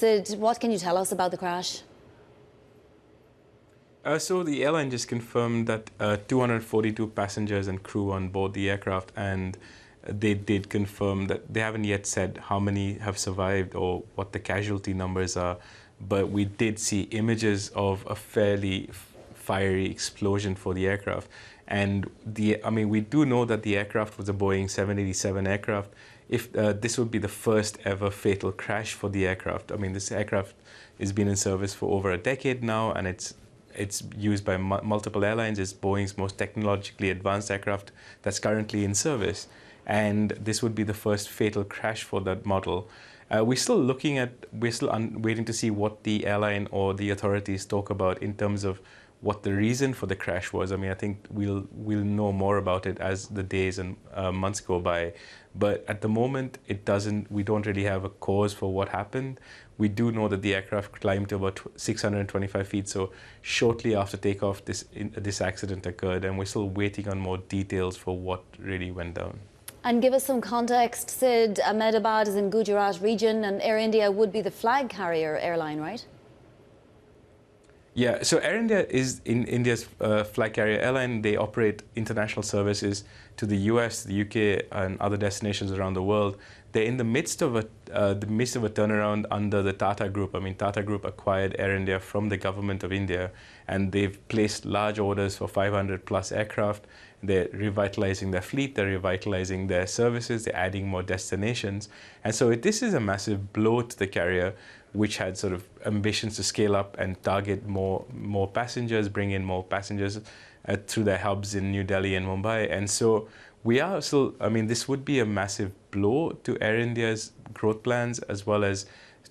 Sid, what can you tell us about the crash? So the airline just confirmed that 242 passengers and crew on board the aircraft, and they did confirm that they haven't yet said how many have survived or what the casualty numbers are, but we did see images of a fairly fiery explosion for the aircraft. And we do know that the aircraft was a Boeing 787 aircraft. If this would be the first ever fatal crash for the aircraft. I mean, this aircraft has been in service for over a decade now, and it's used by multiple airlines. It's Boeing's most technologically advanced aircraft that's currently in service. And this would be the first fatal crash for that model. We're still waiting to see what the airline or the authorities talk about in terms of what the reason for the crash was. I mean, I think we'll know more about it as the days and months go by. But at the moment, we don't really have a cause for what happened. We do know that the aircraft climbed to about 625 feet. So shortly after takeoff, this accident occurred, and we're still waiting on more details for what really went down. And give us some context, Sid. Ahmedabad is in Gujarat region, and Air India would be the flag carrier airline, right? Yeah, so Air India is in India's flag carrier airline. They operate international services to the US, the UK, and other destinations around the world. They're in the midst of a turnaround under the Tata Group. I mean, Tata Group acquired Air India from the government of India, and they've placed large orders for 500 plus aircraft. They're revitalizing their fleet, they're revitalizing their services, they're adding more destinations. And so this is a massive blow to the carrier, which had sort of ambitions to scale up and target more passengers, bring in more passengers through their hubs in New Delhi and Mumbai. And so we are still, I mean, this would be a massive blow to Air India's growth plans as well as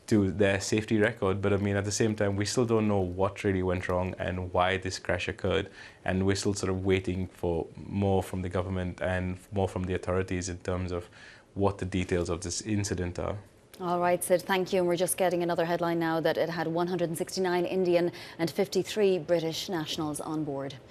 to their safety record. But I mean, at the same time, we still don't know what really went wrong and why this crash occurred. And we're still sort of waiting for more from the government and more from the authorities in terms of what the details of this incident are. All right, Sid, thank you. And we're just getting another headline now that it had 169 Indian and 53 British nationals on board.